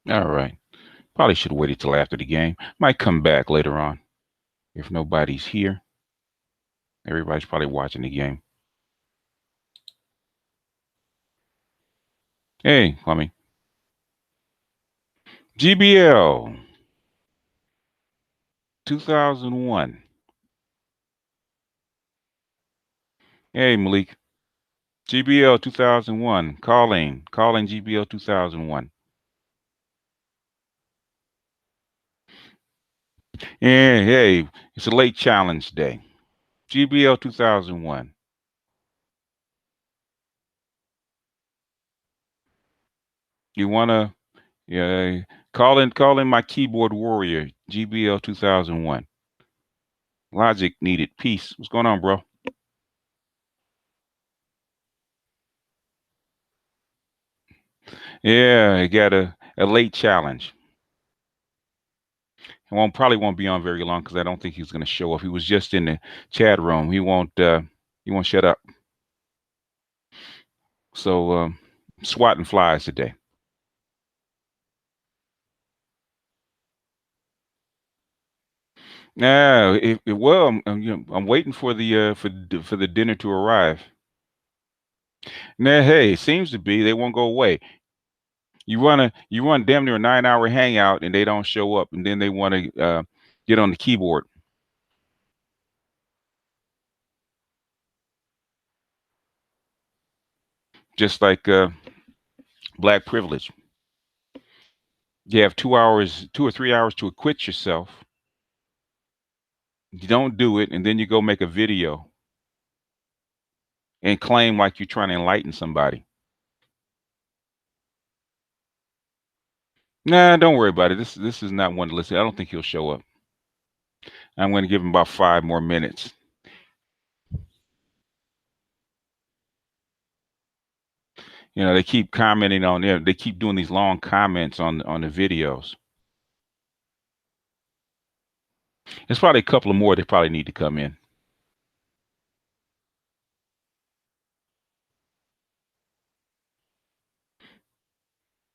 All right. Probably should have waited till after the game. Might come back later on if nobody's here. Everybody's probably watching the game. Hey, Kwame. GBL 2001. Hey, Malik. GBL 2001. Calling GBL 2001. Yeah, hey, it's a late challenge day. GBL 2001. You wanna, yeah, call in my keyboard warrior. GBL 2001. Logic needed. Peace. What's going on, bro? Yeah, I got a late challenge. He probably won't be on very long because I don't think he's gonna show up. He was just in the chat room. He won't shut up. So swatting flies today. Yeah, well, I'm waiting for the dinner to arrive. Nah, hey, it seems to be they won't go away. You run damn near a 9 hour hangout and they don't show up, and then they want to get on the keyboard, just like black privilege. You have 2 hours, 2 or 3 hours to acquit yourself. You don't do it, and then you go make a video and claim like you're trying to enlighten somebody. Nah, don't worry about it. This is not one to listen. I don't think he'll show up. I'm going to give him about 5 more minutes. They keep commenting on there. They keep doing these long comments on the videos. There's probably a couple of more that probably need to come in.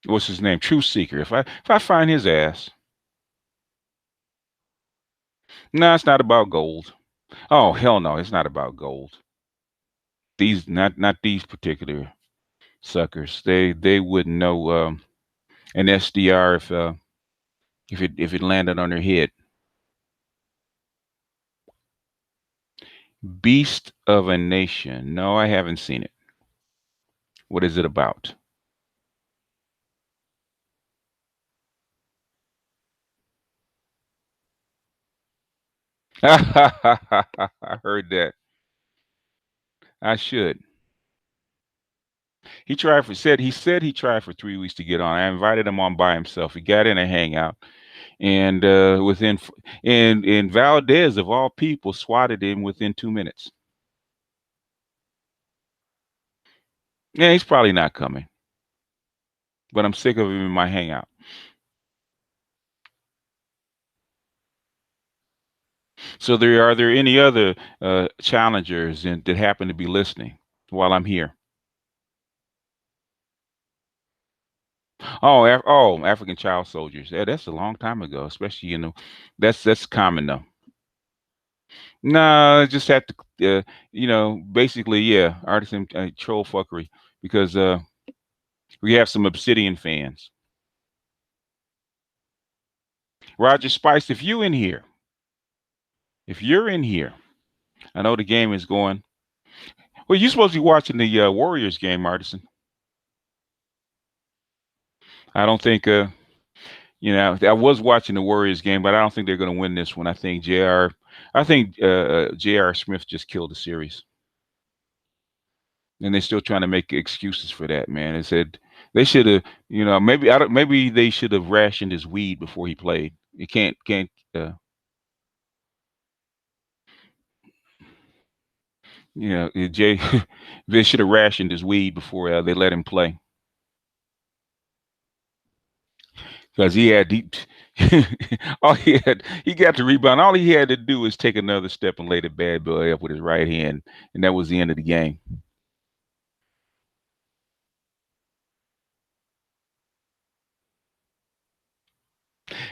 What's his name? Truth Seeker. If I find his ass, no, it's not about gold. Oh hell no, it's not about gold. These not these particular suckers. They wouldn't know an SDR if it landed on their head. Beast of a Nation. No, I haven't seen it. What is it about? I heard that. I should. He said he tried for 3 weeks to get on. I invited him on by himself. He got in a hangout, and and Valdez of all people swatted him within 2 minutes. Yeah, he's probably not coming, but I'm sick of him in my hangout. So are there any other challengers that happen to be listening while I'm here? Oh, African child soldiers. Yeah, that's a long time ago. Especially that's common though. No, just have to basically, yeah, artisan troll fuckery because we have some Obsidian fans. Roger Spice, if you're in here, I know the game is going. Well, you're supposed to be watching the Warriors game, Artisan. I don't think I was watching the Warriors game, but I don't think they're going to win this one. I think J.R. Smith just killed the series, and they're still trying to make excuses for that. Man, they said they should have, maybe I don't, maybe they should have rationed his weed before he played. You can't. Jay, they should have rationed his weed before they let him play because he had deep. He got the rebound. All he had to do was take another step and lay the bad boy up with his right hand, and that was the end of the game.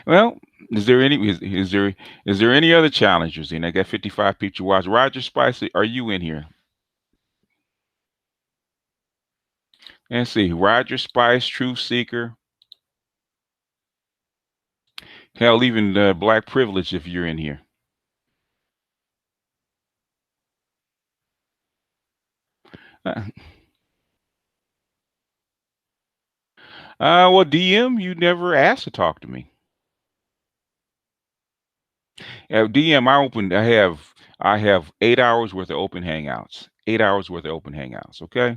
Well, is there any other challengers in? I got 55 picture watch. Roger Spicer, are you in here? Let's see. Roger Spice, Truth Seeker. Hell, even Black Privilege if you're in here. Uh, well, DM, you never asked to talk to me. DM, I have 8 hours worth of open hangouts. 8 hours worth of open hangouts. Okay,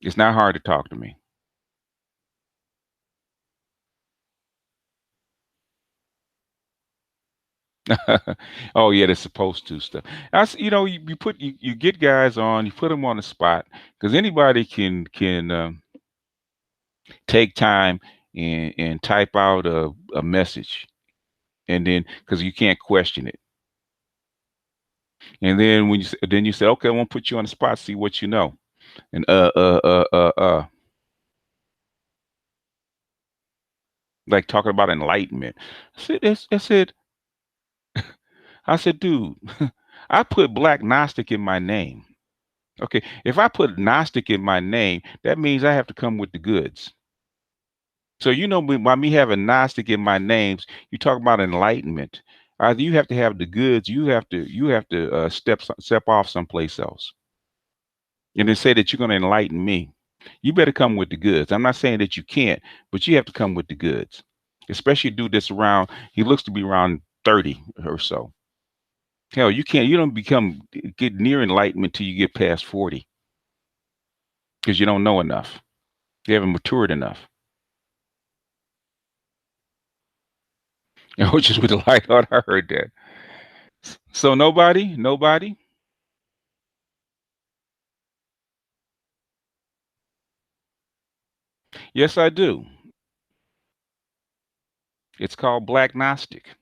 it's not hard to talk to me. Oh yeah, they're supposed to stuff. You get guys on, you put them on the spot because anybody can take time and type out a message, and then because you can't question it, and then then you say, okay, I want to put you on the spot, see what you know, and like talking about enlightenment. I said, dude, I put Black Gnostic in my name. Okay, if I put Gnostic in my name, that means I have to come with the goods. So by me having Gnostic in my names, you talk about enlightenment. Either you have to have the goods, you have to step off someplace else, and then say that you're going to enlighten me. You better come with the goods. I'm not saying that you can't, but you have to come with the goods. Especially do this around. He looks to be around 30 or so. Hell, you can't. You don't get near enlightenment till you get past 40 because you don't know enough. You haven't matured enough. Which is with the light heart. I heard that. So nobody. Yes, I do. It's called Black Gnostic.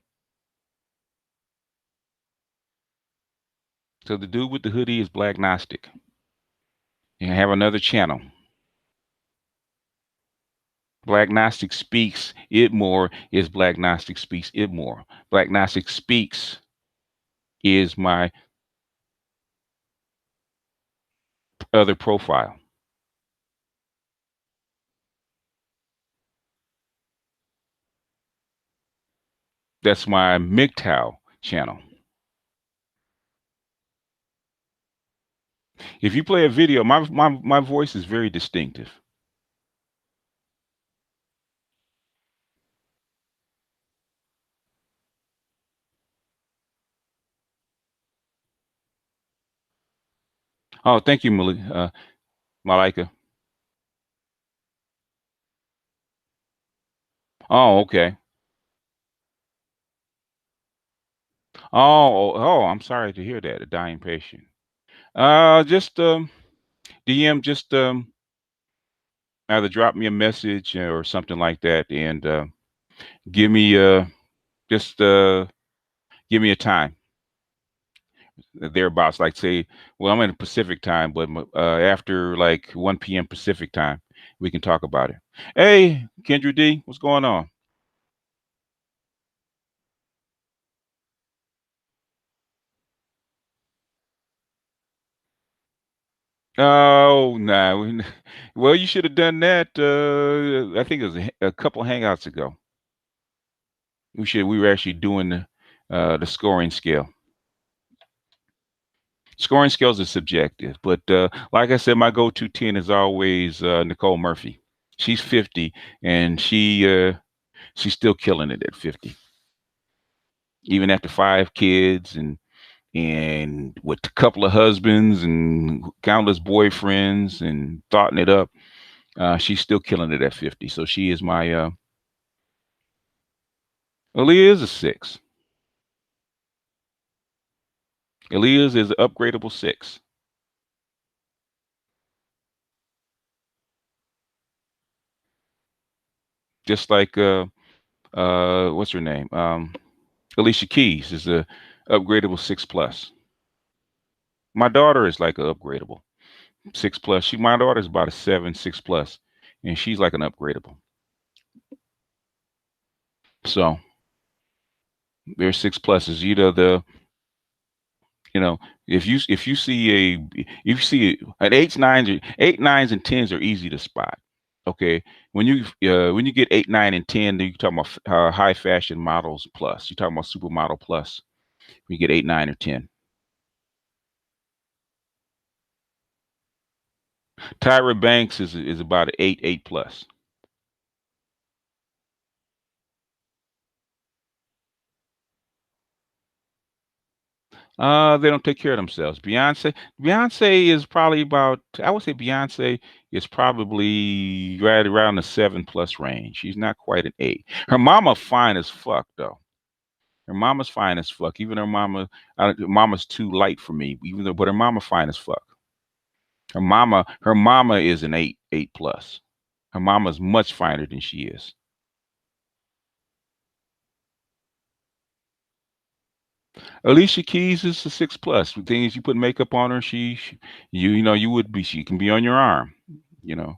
So the dude with the hoodie is Black Gnostic. And I have another channel. Black Gnostic Speaks IBMOR is Black Gnostic Speaks IBMOR. Black Gnostic Speaks is my other profile. That's my MGTOW channel. If you play a video, my voice is very distinctive. Oh, thank you, Malika. Oh, okay. Oh, I'm sorry to hear that. A dying patient. Just DM, just either drop me a message or something like that, and give me just give me a time thereabouts. Like say, well, I'm in the Pacific time, but after like 1 p.m. Pacific time, we can talk about it. Hey, Kendra D, what's going on? Oh, nah. Well, you should have done that. I think it was a couple hangouts ago. We were actually doing the scoring scale. Scoring scales are subjective, but like I said, my go-to 10 is always Nicole Murphy. She's 50, and she's still killing it at 50, even after 5 kids and with a couple of husbands and countless boyfriends and thoughting it up. She's still killing it at 50. So she is my Aaliyah is a 6. Aaliyah is an upgradable 6. Just like what's her name? Alicia Keys is a upgradable 6 plus. My daughter is like a upgradable 6 plus. My daughter is about a 7 6 plus, and she's like an upgradable. So. They're 6 pluses. You know, if you see if you see an eight nines and tens are easy to spot. Okay, when you get 8, 9, and 10, then you're talking about high fashion models plus. You're talking about supermodel plus. When you get 8, 9, or 10. Tyra Banks is about an 8, 8 plus. They don't take care of themselves. Beyonce is probably about. I would say Beyonce is probably right around the 7 plus range. She's not quite an 8. Her mama fine as fuck though. Her mama's fine as fuck. Even mama's too light for me. Even though, but her mama fine as fuck. Her mama is an 8, 8 plus. Her mama's much finer than she is. Alicia Keys is a 6 plus. The thing is, you put makeup on her, you know, she can be on your arm. You know,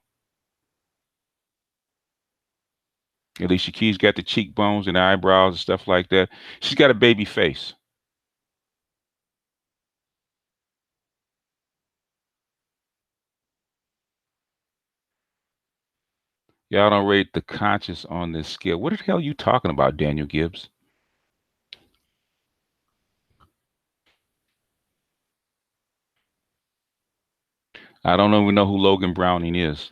Alicia Keys got the cheekbones and the eyebrows and stuff like that. She's got a baby face. Y'all don't rate the conscious on this scale. What the hell are you talking about, Daniel Gibbs? I don't even know who Logan Browning is.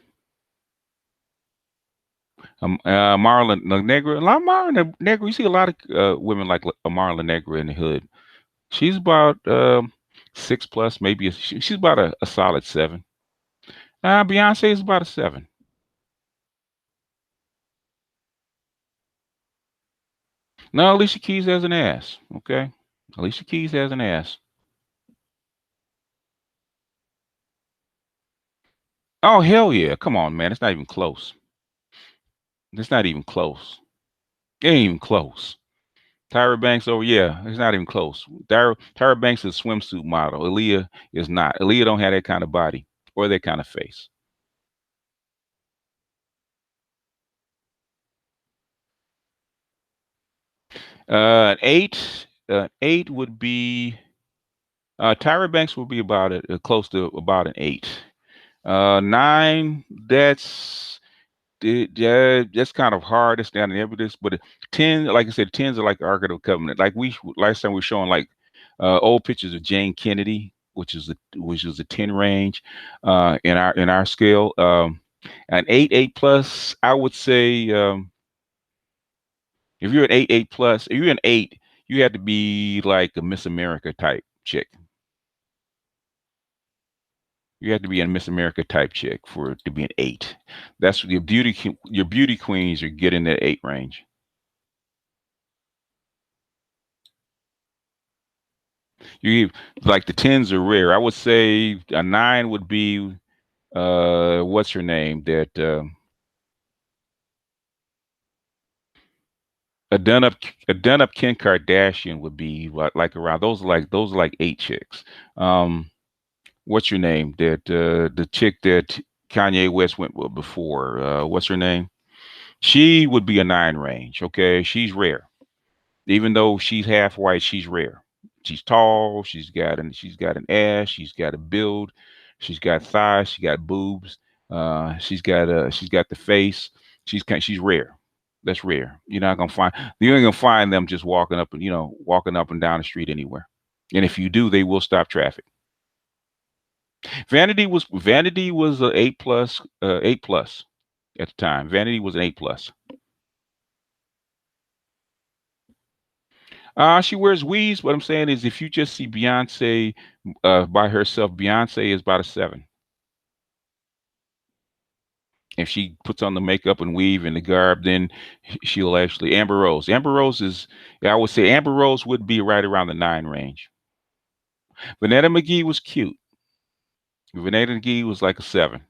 Marla Negra, Marla Negra. You see a lot of women like Marla Negra in the hood. She's about 6 plus, maybe. She's about a solid 7. Beyonce is about a 7. No, Alicia Keys has an ass. Okay, Alicia Keys has an ass. Oh hell yeah! Come on, man. It's not even close. It's not even close. It ain't even close. Tyra Banks, oh yeah, it's not even close. Tyra Banks is a swimsuit model. Aaliyah is not. Aaliyah don't have that kind of body or that kind of face. An 8, 8 would be. Tyra Banks would be about close to about an 8. 9, yeah, that's kind of hard to stand in evidence, but 10, like I said, tens are like the Ark of the Covenant. Like we last time we were showing like old pictures of Jane Kennedy, which was a 10 range in our scale. An 8, 8 plus, I would say if you're an 8, 8 plus, if you're an 8, you have to be like a Miss America type chick. You have to be a Miss America type chick for it to be an 8. That's your beauty queens are getting that 8 range. You like the tens are rare. I would say a 9 would be what's her name? That a done up Kim Kardashian would be like around those are like 8 chicks. Um, what's your name? That the chick that Kanye West went with before. What's her name? She would be a 9 range. Okay, she's rare. Even though she's half white, she's rare. She's tall. She's got an ass. She's got a build. She's got thighs. She got boobs. She's got the face. She's rare. That's rare. You ain't gonna find them just walking up and down the street anywhere. And if you do, they will stop traffic. Vanity was a 8 plus, 8 plus at the time. Vanity was an 8 plus. She wears weaves. What I'm saying is, if you just see Beyonce by herself, Beyonce is about a 7. If she puts on the makeup and weave and the garb, then she'll actually Amber Rose. Amber Rose is, yeah, I would say Amber Rose would be right around the 9 range. Vanetta McGee was cute. Vanetta McGee was like a 7.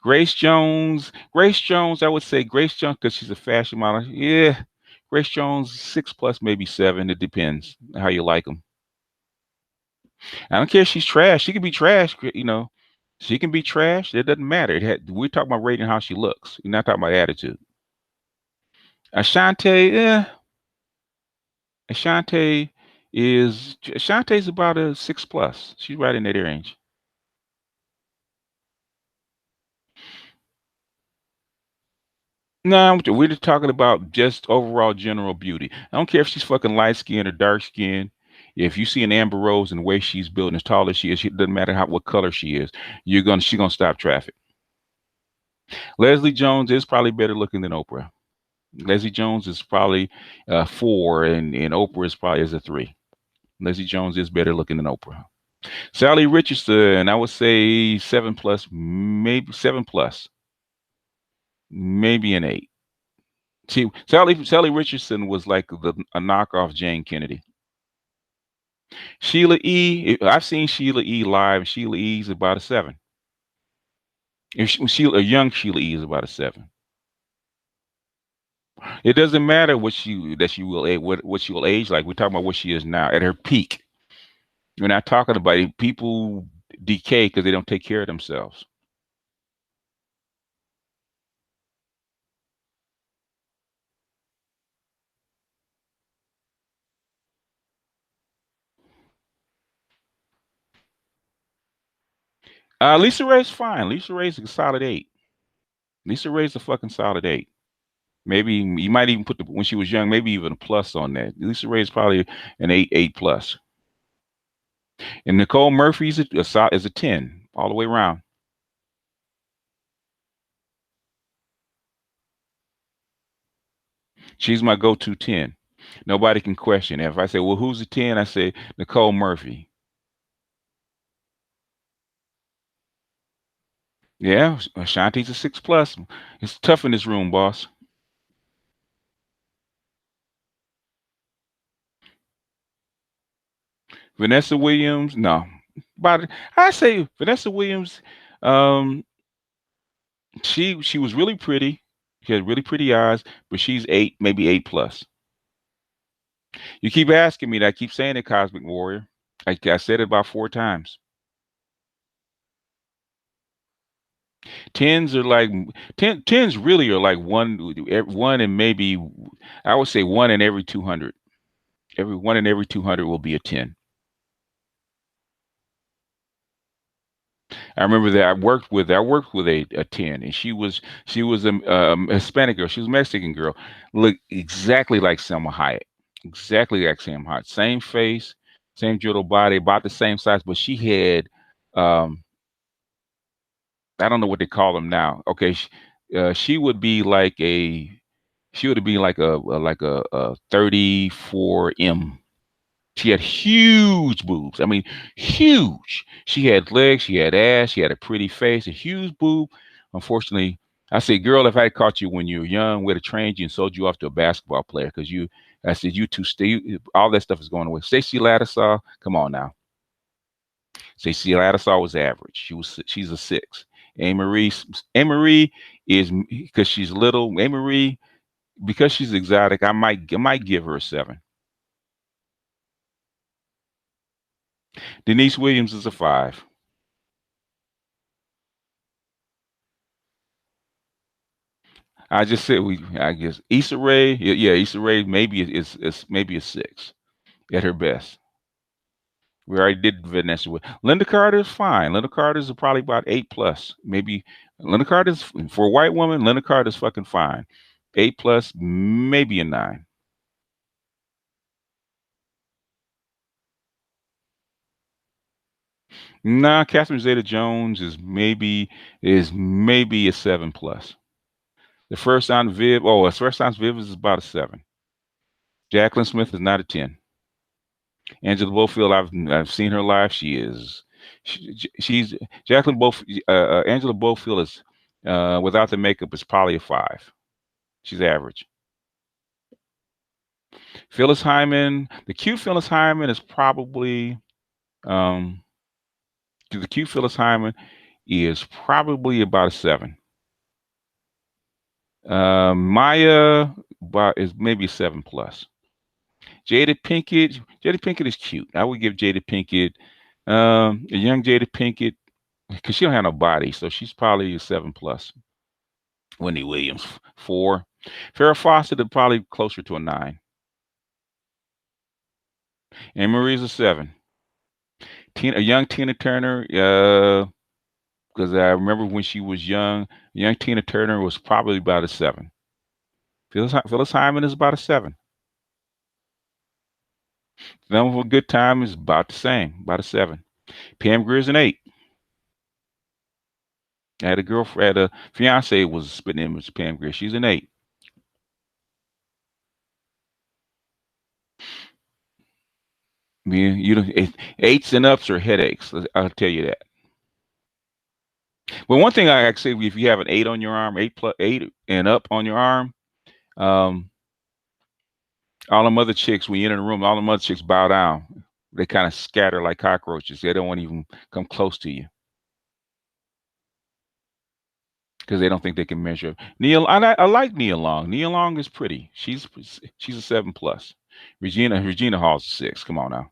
Grace Jones, I would say Grace Jones because she's a fashion model. Yeah, Grace Jones 6 plus, maybe 7. It depends how you like them. I don't care if she's trash. She can be trash. She can be trash. It doesn't matter. We're talking about rating how she looks. We're not talking about attitude. Ashante, yeah, Ashante Ashante's about a 6 plus. She's right in that range. No, we're just talking about just overall general beauty. I don't care if she's fucking light skinned or dark skinned. If you see an Amber Rose and the way she's built and as tall as she is, it doesn't matter what color she is. She's gonna stop traffic. Leslie Jones is probably better looking than Oprah. Leslie Jones is probably 4, and Oprah is probably as a 3. Leslie Jones is better looking than Oprah. Sally Richardson, I would say 7 plus, maybe 7 plus, maybe an 8. See, Sally Richardson was like a knockoff Jane Kennedy. Sheila E. I've seen Sheila E. live. Sheila E. is about a 7. If a young Sheila E. is about a 7. It doesn't matter what she will age like. We're talking about what she is now at her peak. We're not talking about it. People decay because they don't take care of themselves. Lisa Ray's fine. Lisa Ray's a solid 8. Lisa Ray's a fucking solid 8. Maybe you might even put when she was young, maybe even a plus on that. Lisa Ray's probably an 8 plus. And Nicole Murphy's is a 10 all the way around. She's my go-to 10. Nobody can question it. If I say, well, who's a 10? I say Nicole Murphy. Yeah, Ashanti's a 6 plus. It's tough in this room, boss. Vanessa Williams, no. But I say Vanessa Williams, um, she was really pretty. She had really pretty eyes, but she's 8, maybe 8 plus. You keep asking me that. I keep saying it, Cosmic Warrior. I said it about 4 times. Tens are like tens really are like one and maybe I would say one in every 200. Every one in every 200 will be a 10. I remember that I worked with a 10, and she was a Hispanic girl. She was a Mexican girl. Looked exactly like Selma Hayek. Exactly like Selma Hayek. Same face, same little body, about the same size, but she had um I don't know what they call them now. Okay, she would be like she would be like a 34M. She had huge boobs. I mean, huge. She had legs, she had ass, she had a pretty face, a huge boob. Unfortunately, I said, girl, if I had caught you when you were young, would have trained you and sold you off to a basketball player because I said, you two stay, all that stuff is going away. Stacey Lattisaw, come on now. Stacey Lattisaw was average. She's a 6. Marie is because she's little. Marie, because she's exotic, I might give her a 7. Denise Williams is a 5. I just said I guess Issa Rae, yeah, Issa Rae maybe is maybe a 6 at her best. We already did Vanessa. Linda Carter is fine. Linda Carter's probably about 8 plus. Maybe Linda Carter's for a white woman. Linda Carter's fucking fine. 8 plus, maybe a 9. Nah, Catherine Zeta-Jones is maybe a 7 plus. The first on Viv, oh, the first on Viv is about a 7. Jacqueline Smith is not a 10. Angela Bofield, I've seen her live. She's Jacqueline Bof Angela Bofield is without the makeup is probably a 5. She's average. Phyllis Hyman, the cute Phyllis Hyman is probably um the cute Phyllis Hyman is probably about a 7. Maya is maybe a 7 plus. Jada Pinkett is cute. I would give Jada Pinkett, a young Jada Pinkett, because she don't have no body, so she's probably a 7 plus. Wendy Williams, 4. Farrah Fawcett is probably closer to a 9. Anne Marie's a 7. A young Tina Turner, because I remember when she was young, young Tina Turner was probably about a 7. Phyllis Hyman is about a 7. Number for Good Time is about the same, about a 7. Pam Grier's an 8. I had a girlfriend, had a fiance was a spitting image of Pam Grier. She's an 8. You don't, eights and ups are headaches. I'll tell you that. But one thing I actually, if you have an 8 on your arm, 8 and up on your arm, um, all them other chicks, when you enter the room, all them other chicks bow down. They kind of scatter like cockroaches. They don't want to even come close to you because they don't think they can measure up. I like Nia Long. Nia Long is pretty. She's a 7 plus. Regina Hall's a 6. Come on now.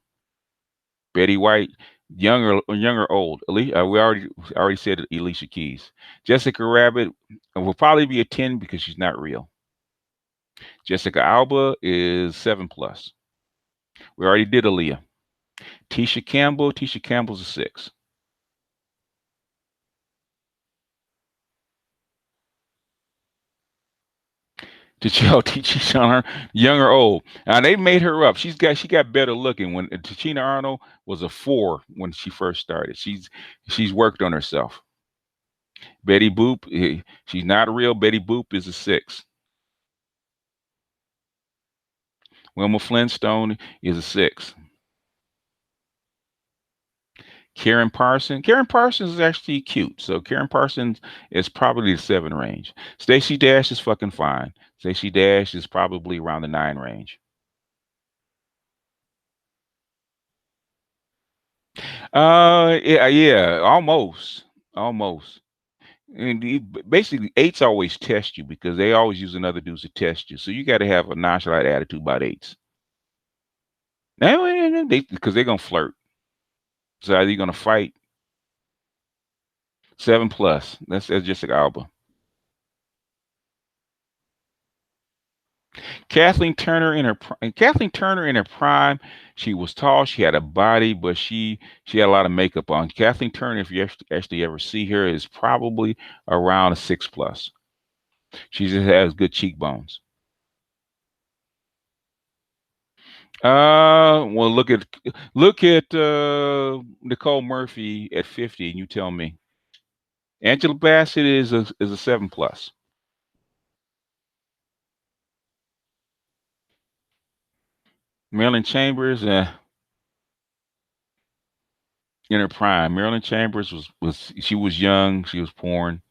Betty White, young or old. We already said Alicia Keys. Jessica Rabbit will probably be a 10 because she's not real. Jessica Alba is 7 plus. We already did Aaliyah. Tisha Campbell's a 6. She's on her young or old. Now they made her up. She got better looking when Tichina Arnold was a 4 when she first started. She's worked on herself. Betty Boop, she's not real. Betty Boop is a 6. Wilma Flintstone is a 6. Karen Parsons is actually cute. So Karen Parsons is probably the 7 range. Stacey Dash is fucking fine. Stacey Dash is probably around the 9 range. Yeah, almost. And basically, eights always test you because they always use another dudes to test you. So you got to have a nonchalant attitude about eights. Now, because they're gonna flirt. So either you're gonna fight 7 plus. That's just an album. Kathleen Turner in her prime, she was tall, she had a body, but she had a lot of makeup on. Kathleen Turner, if you actually ever see her, is probably around a 6 plus. She just has good cheekbones. Well, look at Nicole Murphy at 50, and you tell me. Angela Bassett is a 7 plus. Marilyn Chambers, in her prime. Marilyn Chambers was she was young, she was porn.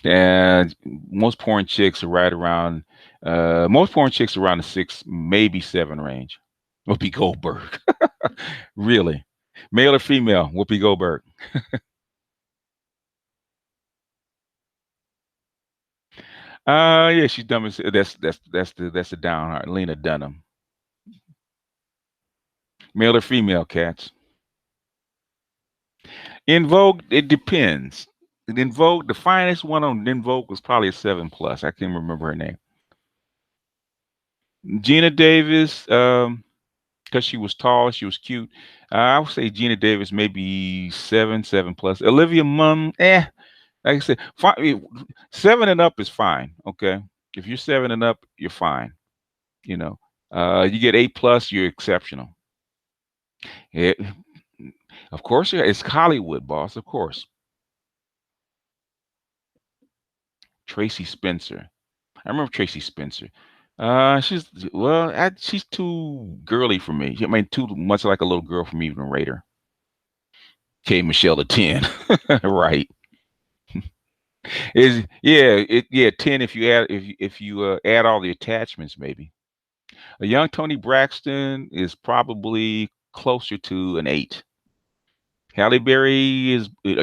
And most porn chicks around the 6, maybe 7 range. Whoopi Goldberg. Really. Male or female, Whoopi Goldberg. Yeah, she's dumb as that's the down heart. Lena Dunham. Male or female, cats. In Vogue, it depends. In Vogue, the finest one on In Vogue was probably a 7 plus. I can't remember her name. Gina Davis, because she was tall, she was cute. I would say Gina Davis maybe 7 plus. Olivia Munn, like I said, 7 and up is fine. Okay, if you're 7 and up, you're fine. You know, you get 8 plus, you're exceptional. It, of course, yeah, it's Hollywood, boss. Of course, Tracy Spencer. I remember Tracy Spencer. She's too girly for me. I mean, too much like a little girl from even Raider. K Michelle a 10. Right. Is yeah 10 if you add all the attachments maybe. A young Tony Braxton is probably closer to an 8. A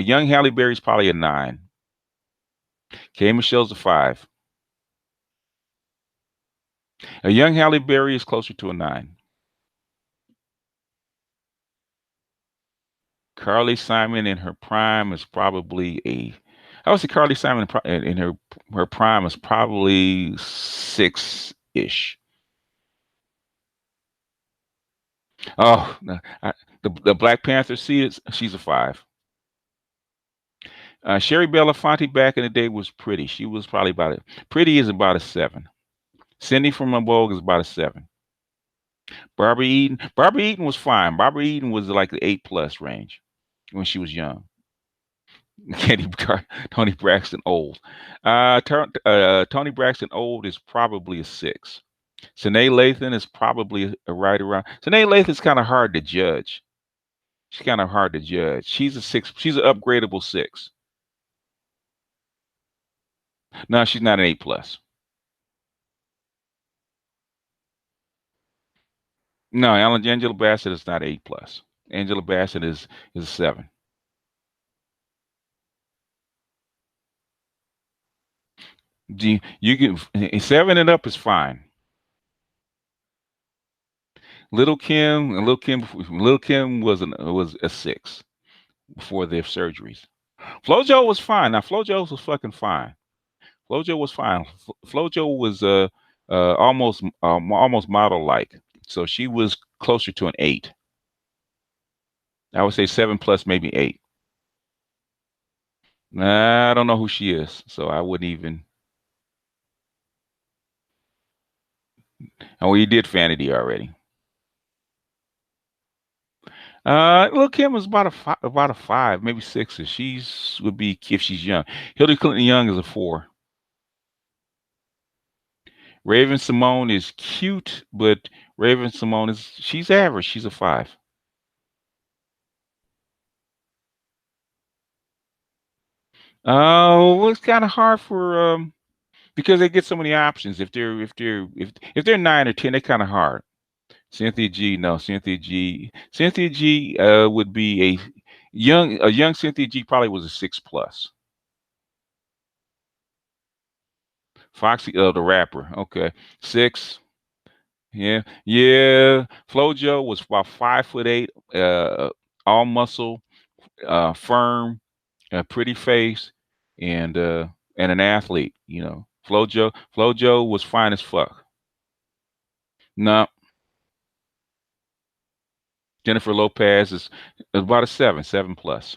young Halle Berry is probably a 9. K Michelle's a 5. A young Halle Berry is closer to a 9. Carly Simon in her prime is probably a. I would say Carly Simon in her prime is probably 6 ish. Oh, no, the Black Panther she's a 5. Sherry Belafonte back in the day was pretty. She was probably about a pretty is about a 7. Cindy from a Vogue is about a 7. Barbara Eaton was fine. Barbara Eaton was like the 8 plus range when she was young. Tony Braxton old. Tony Braxton old is probably a 6. Sine Lathan is probably a right around. Sine Lathan is kind of hard to judge. She's kind of hard to judge. She's a 6. She's an upgradable 6. No, she's not an 8 plus. No, Angela Bassett is not 8 plus. Angela Bassett is a 7. You can 7 and up is fine. Little Kim was a 6 before their surgeries. FloJo was fine. Now FloJo was fucking fine. FloJo was fine. FloJo was almost model like. So she was closer to an 8. I would say 7 plus, maybe 8. Nah, I don't know who she is, so I wouldn't even. Oh, you did Vanity already. Lil Kim was about a 5, maybe 6. If she's would be if she's young. Hillary Clinton Young is a 4. Raven Simone is cute, but Raven Simone she's average. She's a 5. Oh, well, it's kind of hard for because they get so many options. If they're 9 or 10, they're kind of hard. Cynthia G, no, Cynthia G would be a young Cynthia G probably was a 6 plus. Foxy, the rapper, okay, 6. Yeah, yeah. FloJo was about 5'8", all muscle, firm, pretty face, and an athlete. FloJo was fine as fuck. No, Jennifer Lopez is about a 7, 7 plus.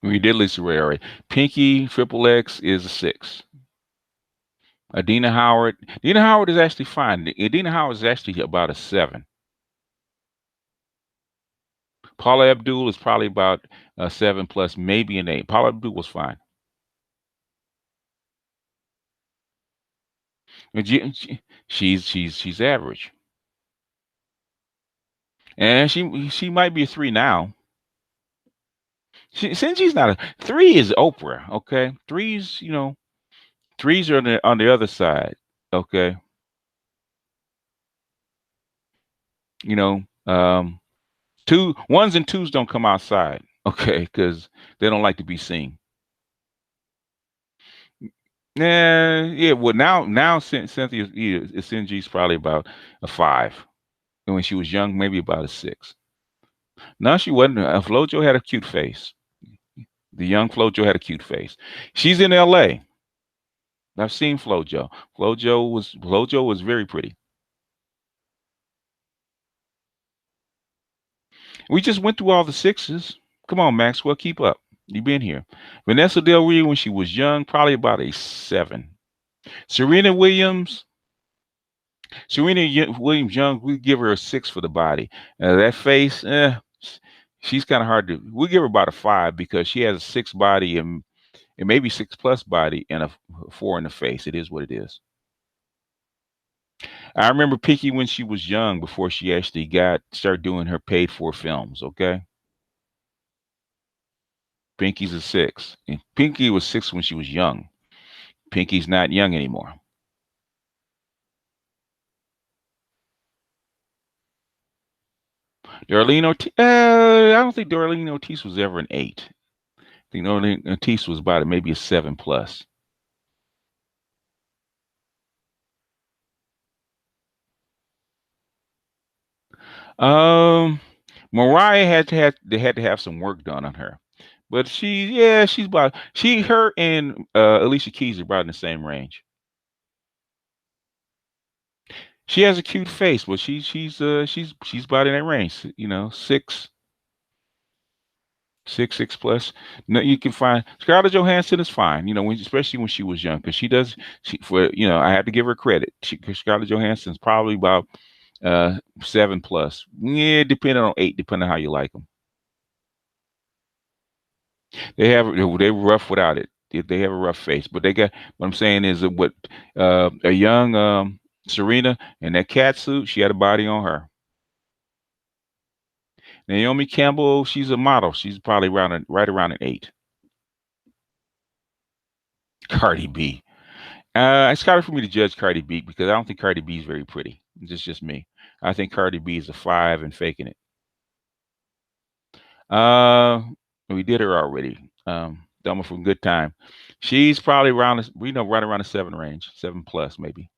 We did Lisa Ray already. Pinky Triple X is a 6. Adina Howard. Adina Howard is actually fine. Adina Howard is actually about a 7. Paula Abdul is probably about a 7 plus, maybe an 8. Paula Abdul was fine. And she's average, and she might be a 3 now. Since she's not a 3 is Oprah. Okay, threes are on the other side. Okay, you know, two ones and twos don't come outside. Okay, because they don't like to be seen. Yeah. Well, now Cynthia, yeah, Cindy's probably about a 5. And when she was young, maybe about a 6. No, she wasn't. FloJo had a cute face. The young FloJo had a cute face. She's in L.A. I've seen FloJo. FloJo was very pretty. We just went through all the 6s. Come on, Maxwell, keep up. You've been here. Vanessa Del Rio, when she was young, probably about a 7. Serena Williams, Williams Young, we give her a 6 for the body. That face, she's kind of hard to. We give her about a 5 because she has a 6 body and maybe 6 plus body and a 4 in the face. It is what it is. I remember Pinky when she was young before she actually started doing her paid for films. Okay, Pinky's a 6. And Pinky was 6 when she was young. Pinky's not young anymore. Darlene Ortiz. I don't think Darlene Ortiz was ever an 8. I think Darlene Ortiz was about maybe a 7 plus. Um, Mariah had to have some work done on her, but her and Alicia Keys are about in the same range. She has a cute face, but she's about in that range. You know, 6 plus. No, you can find Scarlett Johansson is fine. You know, especially when she was young, because she does. I have to give her credit. 'Cause Scarlett Johansson's probably about 7 plus. Yeah, depending on 8, depending on how you like them. They rough without it. They have a rough face, but they got. What I'm saying is that what a young Serena in that cat suit, she had a body on her. Naomi Campbell, she's a model. She's probably right around an 8. Cardi B. It's harder for me to judge Cardi B because I don't think Cardi B is very pretty. It's just me. I think Cardi B is a 5 and faking it. Uh, we did her already. Dama from Good Time. She's probably around, right around the 7 range, 7 plus maybe.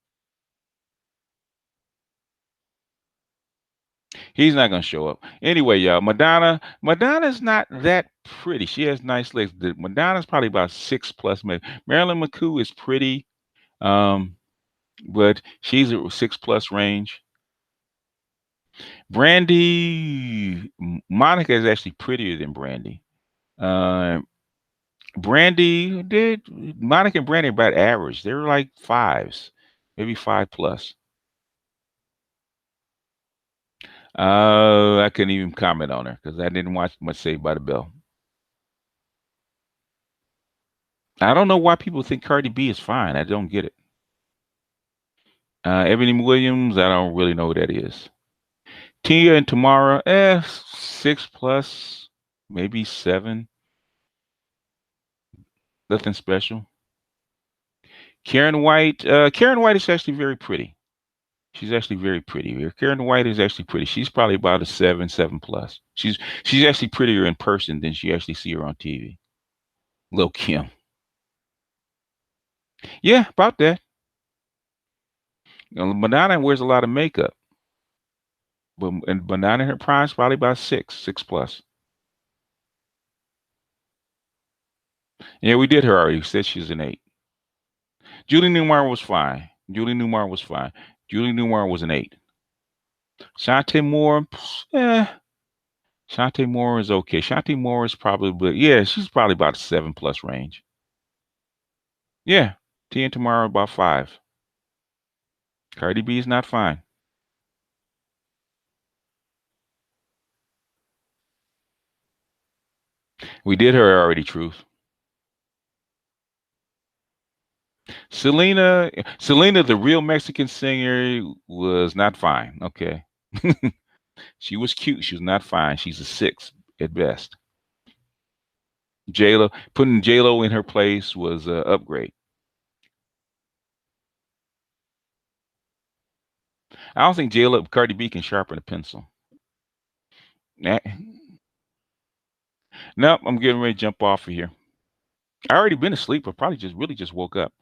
He's not gonna show up anyway, y'all. Madonna's not that pretty. She has nice legs. Madonna's probably about 6 plus maybe. Marilyn McCoo is pretty, um, but she's a 6 plus range. Brandy, Monica is actually prettier than Brandy. Uh, Brandy did Monica and Brandy are about average. They were like 5s, maybe 5 plus. I couldn't even comment on her because I didn't watch much Saved by the Bell. I don't know why people think Cardi B is fine. I don't get it. Ebony Williams, I don't really know who that is. Tia and Tamara, 6 plus, maybe 7. Nothing special. Karen White is actually very pretty. She's actually very pretty. Karen White is actually pretty. She's probably about a 7, 7 plus. She's actually prettier in person than she actually see her on TV. Lil Kim. Yeah, about that. Madonna wears a lot of makeup, but Madonna in her prime is probably about 6, 6 plus. Yeah, we did her already. We said she's an 8. Julie Newmar was fine. Julie Newmar was an 8. Shantae Moore, Shantae Moore is okay. Shantae Moore is probably, yeah, she's probably about a 7 plus range. Yeah, T and Tomorrow about 5. Cardi B is not fine. We did her already, Truth. Selena, the real Mexican singer, was not fine. Okay. She was cute. She was not fine. She's a 6 at best. Putting J-Lo in her place was an upgrade. I don't think Cardi B can sharpen a pencil. Nah. Nope, I'm getting ready to jump off of here. I already been asleep. I probably just woke up.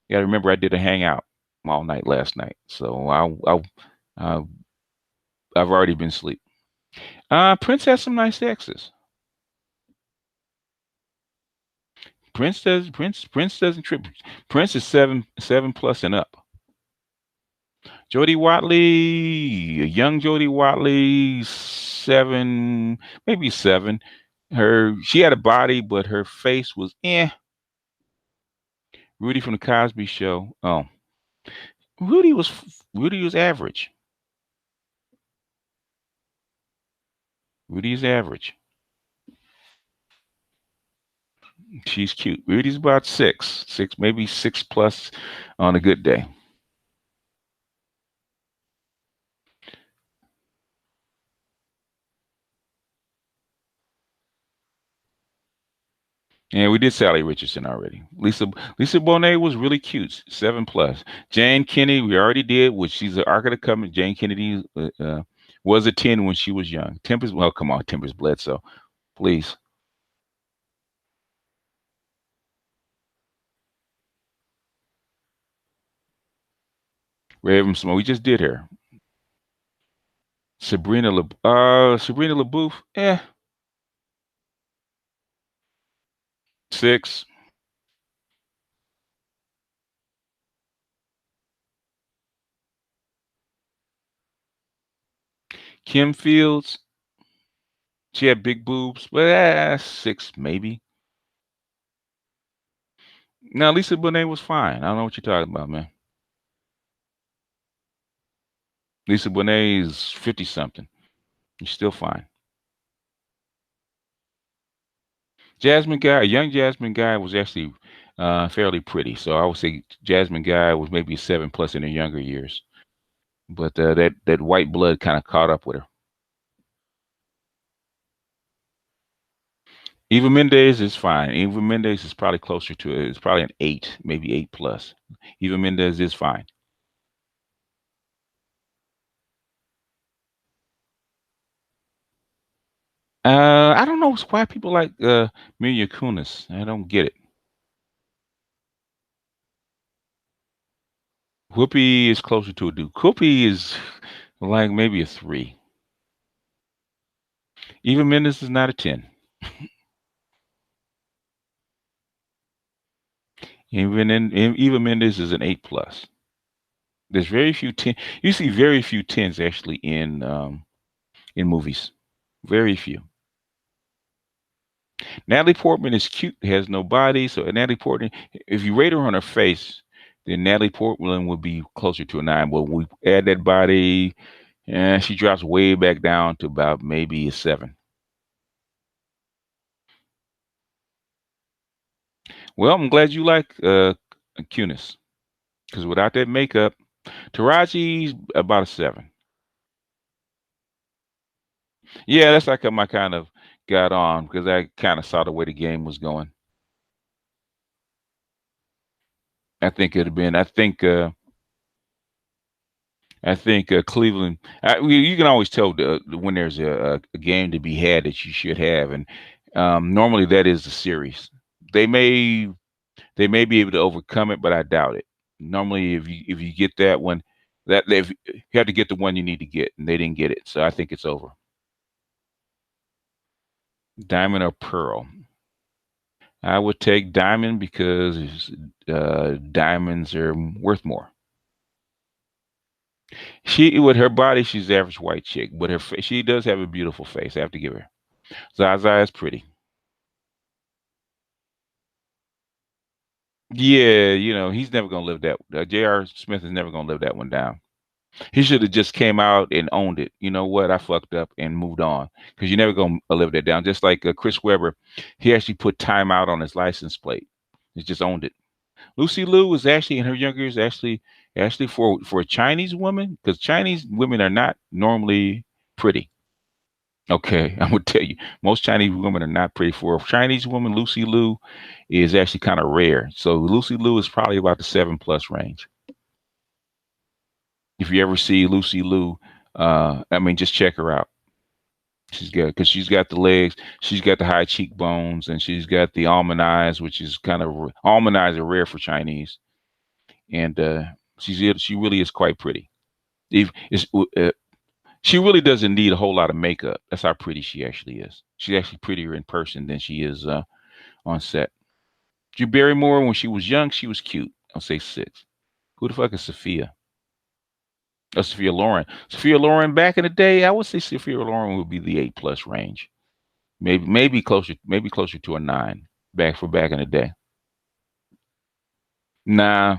You gotta remember I did a hangout all night last night. So uh, I've already been asleep. Prince has some nice exes. Prince doesn't trip. Prince is 7 plus and up. Jodie Watley, young Jodie Watley, 7, maybe 7. She had a body, but her face was eh. Rudy from the Cosby Show. Oh, Rudy was average. Rudy's average. She's cute. Rudy's about 6, maybe 6 plus on a good day. And we did Sally Richardson already. Lisa Bonet was really cute, 7 plus. Jane Kennedy, we already did, which she's the Ark of the Covenant. Jane Kennedy was a 10 when she was young. Well, come on, Tempest Bledsoe, please. Raven Small, we just did her. Sabrina LaBeouf, 6. Kim Fields, she had big boobs, but 6 maybe. Now Lisa Bonet was fine. I don't know what you're talking about, man. Lisa Bonet is 50 something. She's still fine. Jasmine Guy, a young Jasmine Guy was actually fairly pretty. So I would say Jasmine Guy was maybe 7+ in her younger years. But that white blood kind of caught up with her. Eva Mendes is fine. Eva Mendes is probably closer to it. It's probably an 8, maybe 8+. Eva Mendes is fine. I don't know why people like Mila Kunis. I don't get it. Whoopi is closer to a Duke. Whoopi is like maybe a 3. Eva Mendes is not a 10. Eva Mendes is an 8+. There's very few 10. You see very few 10s actually in movies. Very few. Natalie Portman is cute, has no body. So Natalie Portman, if you rate her on her face, then Natalie Portman would be closer to a 9. But when we add that body, she drops way back down to about maybe a 7. Well, I'm glad you like cuteness, because without that makeup, Taraji's about a 7. Yeah, that's like my kind of got on because I kind of saw the way the game was going. I think it'd have been. I think Cleveland. You can always tell when there's a game to be had that you should have, and normally that is the series. They may they may be able to overcome it, but I doubt it. Normally, if you get that one, that if you have to get the one you need to get, and they didn't get it, so I think it's over. Diamond or Pearl? I would take Diamond because diamonds are worth more. She with her body, she's the average white chick, but she does have a beautiful face. I have to give her. Zaza is pretty. Yeah, he's never gonna live that. J.R. Smith is never gonna live that one down. He should have just came out and owned it. You know what? I fucked up and moved on because you're never gonna live that down. Just like Chris Webber, he actually put time out on his license plate. He just owned it. Lucy Liu was actually in her younger years actually for a Chinese woman, because Chinese women are not normally pretty. Okay, I'm gonna tell you, most Chinese women are not pretty. For a Chinese woman, Lucy Liu is actually kind of rare. So Lucy Liu is probably about the 7+ range. If you ever see Lucy Liu, I mean, just check her out. She's good because she's got the legs, she's got the high cheekbones, and she's got the almond eyes, which is kind of almond eyes are rare for Chinese, and she really is quite pretty. If it's, she really doesn't need a whole lot of makeup. That's how pretty she actually is. She's actually prettier in person than she is on set. Drew Barrymore, when she was young, she was cute. I'll say 6. Who the fuck is Sophia? Sophia Loren. Sophia Loren back in the day, I would say Sophia Loren would be the 8+ range. Maybe closer to a 9 back in the day. Nah.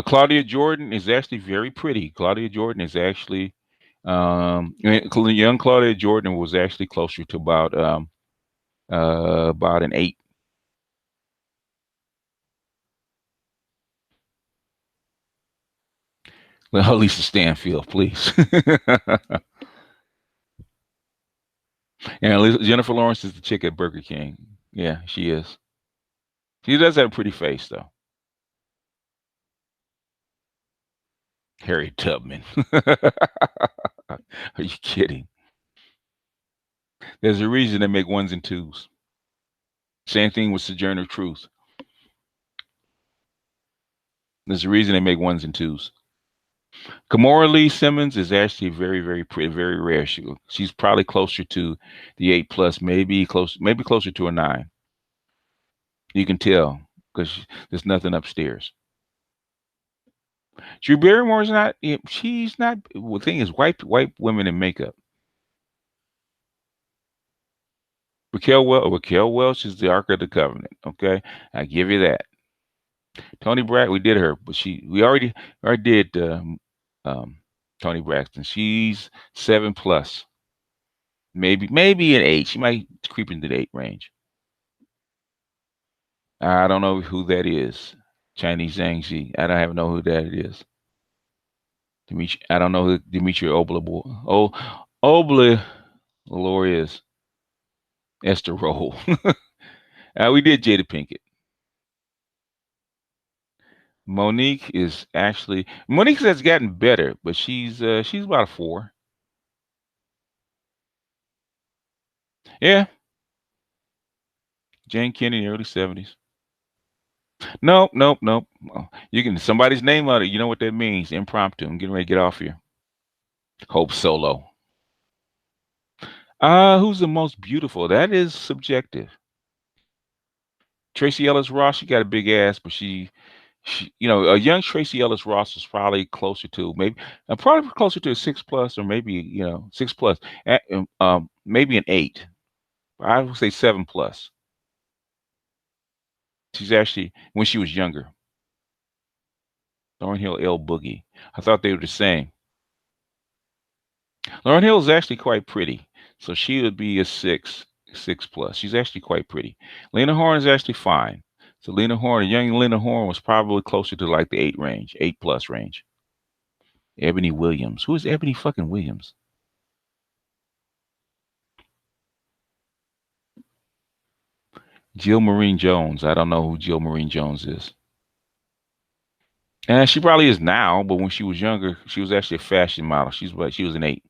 Claudia Jordan is actually very pretty. Claudia Jordan is actually young Claudia Jordan was actually closer to about an 8. Well, Lisa Stanfield, please. And Jennifer Lawrence is the chick at Burger King. Yeah, she is. She does have a pretty face, though. Harry Tubman. Are you kidding? There's a reason they make ones and twos. Same thing with Sojourner Truth. There's a reason they make ones and twos. Kamora Lee Simmons is actually very, very pretty, very rare. She's probably closer to the 8+, maybe closer to a 9. You can tell because there's nothing upstairs. Drew Barrymore's not. She's not. The thing is, white women in makeup. Raquel Welch is the Ark of the Covenant. Okay, I give you that. Tony Brack, we did her, but we already did um, Tony Braxton. She's 7 plus, maybe an 8. She might creep into the 8 range. I don't know who that is. Chinese Zhang Ji. I don't even know who that is. Dimitri. I don't know who Dimitri Obla Lori is. Esther Roll. We did Jada Pinkett. Monique has gotten better, but she's about a 4. Yeah, Jane Kennedy, early 70s. Nope, nope, nope. You can somebody's name on it. You know what that means? Impromptu. I'm getting ready to get off here. Hope Solo. Who's the most beautiful? That is subjective. Tracy Ellis Ross, she got a big ass, but a young Tracy Ellis Ross is probably closer to probably closer to a 6 plus, or maybe 6 plus, maybe an 8. I would say 7 plus. She's actually when she was younger. Thornhill L Boogie. I thought they were the same. Lauren Hill is actually quite pretty, so she would be a 6 plus. She's actually quite pretty. Lena Horne is actually fine. So young Lena Horne was probably closer to like the 8 range, 8 plus range. Ebony Williams. Who is Ebony fucking Williams? Jill Marine Jones. I don't know who Jill Marine Jones is. And she probably is now, but when she was younger, she was actually a fashion model. She was an 8.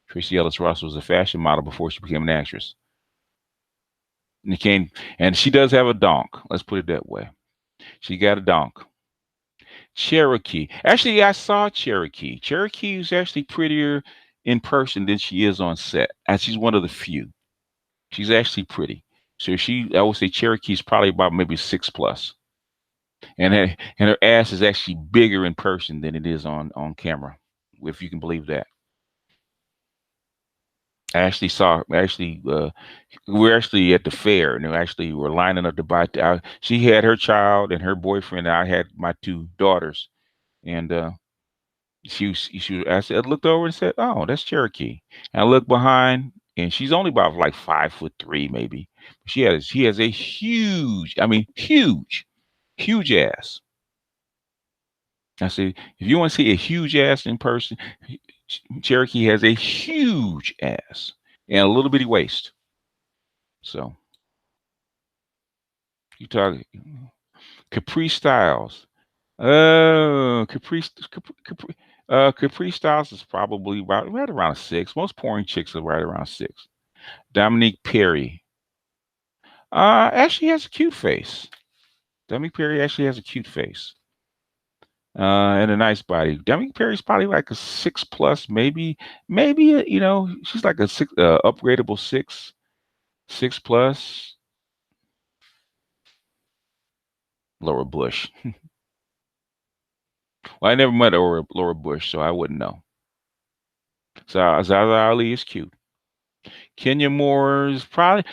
Tracy Ellis Ross was a fashion model before she became an actress. And she does have a donk. Let's put it that way. She got a donk. Cherokee. Actually, I saw Cherokee. Cherokee is actually prettier in person than she is on set. And she's one of the few. She's actually pretty. So I would say Cherokee's probably about maybe 6 plus. And her ass is actually bigger in person than it is on camera, if you can believe that. I actually saw we're actually at the fair, and we were lining up to buy. She had her child and her boyfriend, and I had my 2 daughters, and I looked over and said, "Oh, that's Cherokee." And I looked behind, and she's only about like 5'3", maybe. She has a huge, I mean, huge ass. I said, if you want to see a huge ass in person, Cherokee has a huge ass and a little bitty waist. So you talk Capri Styles. Capri Styles is probably right around a 6. Most porn chicks are right around 6. Dominique Perry. Actually has a cute face. Dominique Perry actually has a cute face. And a nice body. Dominique Perry's probably like a 6 plus, maybe she's like a upgradable 6 plus. Laura Bush. Well, I never met Laura Bush, so I wouldn't know. So Zaza Ali is cute. A young Kenya Moore is probably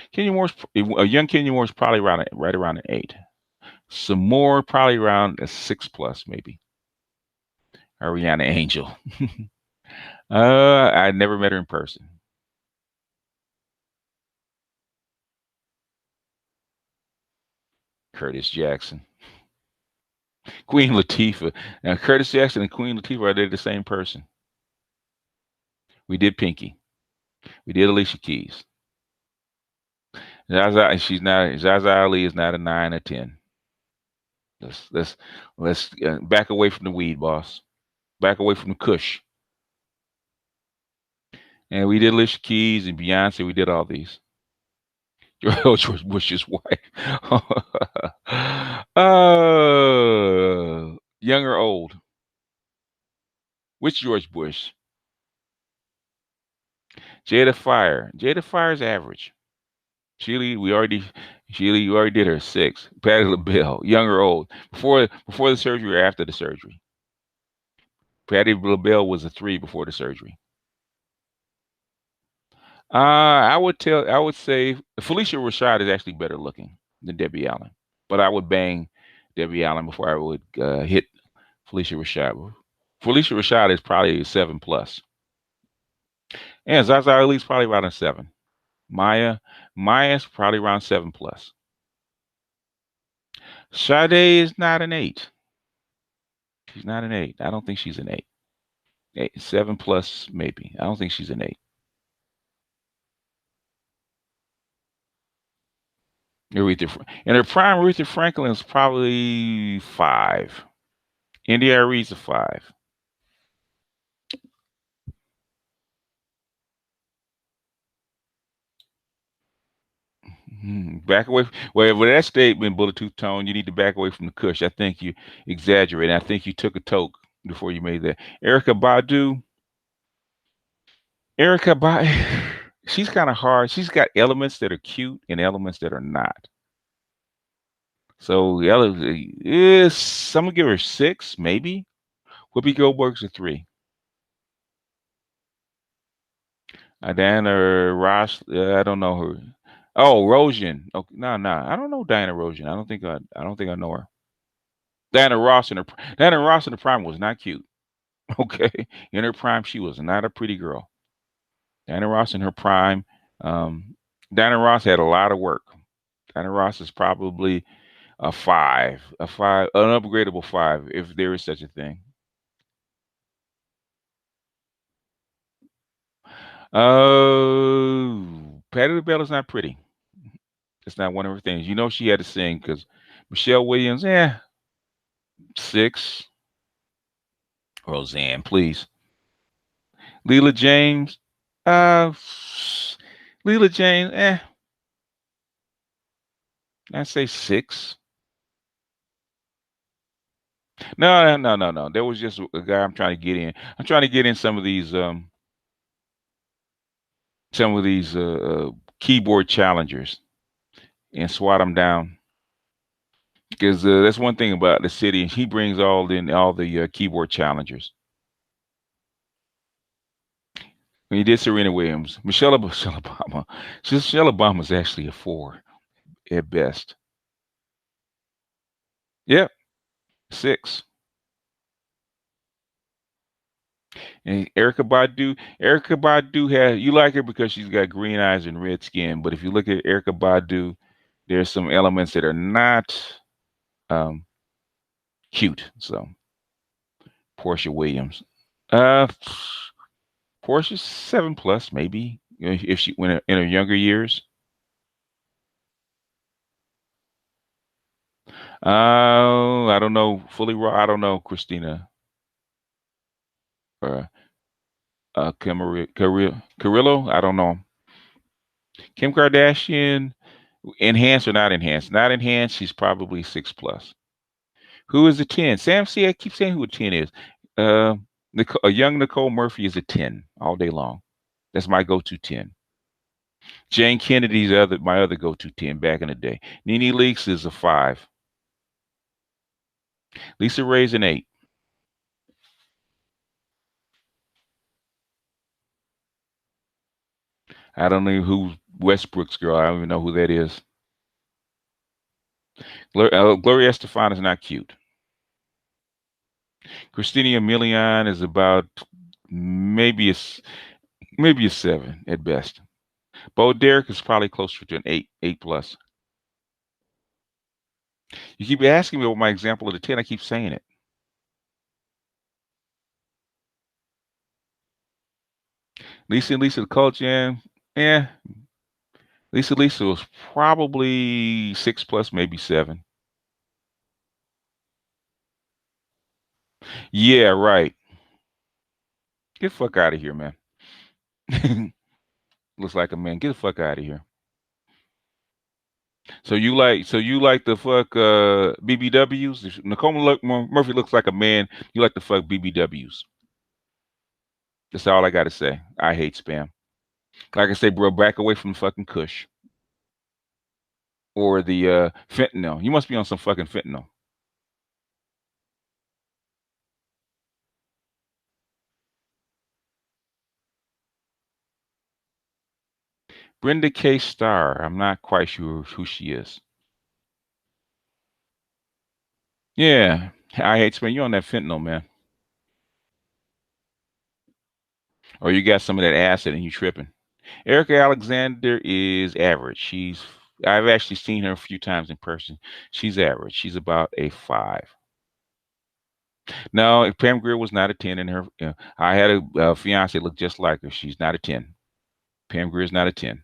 right around an 8. Some more probably around a 6 plus, maybe. Ariana Angel. I never met her in person. Curtis Jackson. Queen Latifah. Now, Curtis Jackson and Queen Latifah, are they the same person? We did Pinky. We did Alicia Keys. Zaza Ali is not a 9 or 10. Let's back away from the weed, boss. Back away from the Kush. And we did Alicia Keys and Beyonce. We did all these. George Bush's wife. Young or old? Which George Bush? Jada Fire. Jada Fire's average. Sheila, you already did her 6. Patti LaBelle, young or old? Before the surgery or after the surgery? Patty LaBelle was a 3 before the surgery. I would say Felicia Rashad is actually better looking than Debbie Allen, but I would bang Debbie Allen before I would hit Felicia Rashad. Felicia Rashad is probably a 7 plus, and Zaza Ali's probably around a 7. Maya, Maya's probably around 7 plus. Sade is not an 8. She's not an 8. I don't think she's an 8. 7 plus maybe. I don't think she's an 8. In her prime, Aretha Franklin is probably 5. India Reed's a 5. Back away. Well, with that statement, Bulletooth Tone, you need to back away from the Kush. I think you exaggerate. I think you took a toke before you made that. Erica Badu. Erica Badu. She's kind of hard. She's got elements that are cute and elements that are not. So is I'm gonna give her 6, maybe. Whoopi Goldberg's a 3. Diana Ross, I don't know her. Oh, Rosian. Okay, no. I don't know Diana Rosian. I don't think I know her. Diana Ross in her Diana Ross in the prime was not cute. Okay, in her prime, she was not a pretty girl. Diana Ross in her prime, um, Diana Ross had a lot of work. Diana Ross is probably a 5, an upgradable 5, if there is such a thing. Patti LaBelle is not pretty. It's not one of her things. You know she had to sing because Michelle Williams, 6. Roseanne, please. Leela James, uh, Leela James, I say 6. No. There was just a guy I'm trying to get in. I'm trying to get in some of these keyboard challengers and swat them down. Because that's one thing about the city. He brings all the keyboard challengers. When he did Serena Williams, Michelle Obama, Michelle Obama's actually a 4 at best. Yep, 6. And Erica Badu has you like her because she's got green eyes and red skin. But if you look at Erica Badu, there's some elements that are not um, cute. So Portia Williams, uh, Portia's 7 plus maybe if she went in her younger years. I don't know fully raw. I don't know Christina or Carrillo. I don't know. Kim Kardashian, enhanced or not enhanced? Not enhanced. She's probably 6 plus. Who is a 10? Sam C. I keep saying who a 10 is. Uh, a young Nicole Murphy is a 10 all day long. That's my go-to 10. Jane Kennedy's my other go-to 10 back in the day. Nene Leakes is a 5. Lisa Ray's an 8. I don't know who Westbrook's girl. I don't even know who that is. Gloria Estefan is not cute. Christina Milian is about maybe maybe a 7 at best. Bo Derek is probably closer to an 8 plus. You keep asking me what my example of the 10. I keep saying it. Lisa the Cult Jam. Yeah, Lisa was probably 6 plus, maybe 7. Yeah, right. Get the fuck out of here, man. Looks like a man. Get the fuck out of here. So you like the fuck BBWs? If Murphy looks like a man. You like the fuck BBWs? That's all I gotta say. I hate spam. Like I say, bro, back away from fucking Kush or the fentanyl. You must be on some fucking fentanyl. Brenda K. Starr. I'm not quite sure who she is. Yeah, I hate to man. You on that fentanyl, man, or you got some of that acid and you tripping. Erica Alexander is average. I've actually seen her a few times in person. She's average. She's about a 5. No, Pam Grier was not a 10 in her. I had a fiance look just like her. She's not a 10. Pam Grier is not a 10.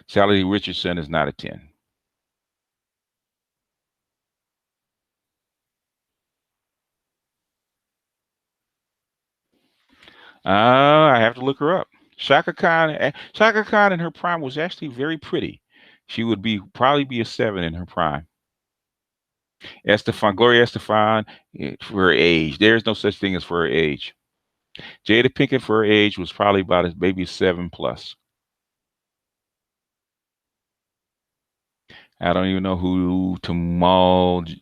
Sally Richardson is not a 10. I have to look her up. Shaka Khan in her prime was actually very pretty. She would be probably be a 7 in her prime. Gloria Estefan, for her age. There's no such thing as for her age. Jada Pinkett for her age was probably about a maybe 7 plus. I don't even know who Tamai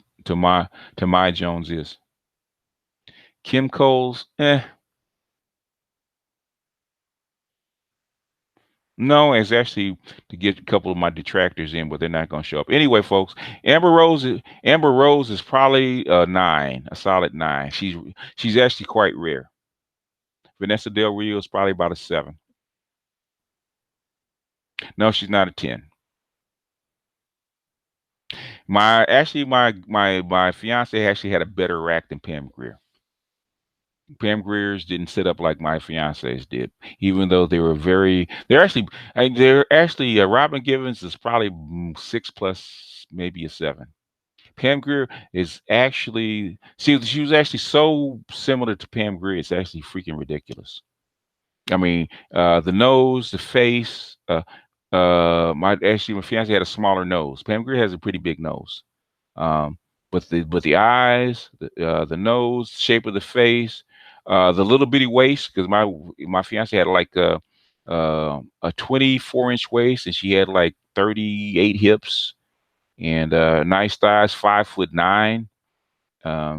Jones is. Kim Coles, no, it's actually to get a couple of my detractors in, but they're not going to show up anyway, folks. Amber Rose is probably a 9, a solid 9. She's actually quite rare. Vanessa Del Rio is probably about a 7. No, she's not a 10. My fiance actually had a better rack than Pam Grier. Pam Grier's didn't sit up like my fiance's did, even though they were very. They're actually. Robin Givens is probably 6 plus, maybe a 7. Pam Grier is actually. See, she was actually so similar to Pam Grier. It's actually freaking ridiculous. I mean, the nose, the face. My fiance had a smaller nose. Pam Grier has a pretty big nose. Um, but the eyes, the nose, shape of the face, the little bitty waist, because my fiance had like a 24-inch waist, and she had like 38 hips and nice thighs, 5'9".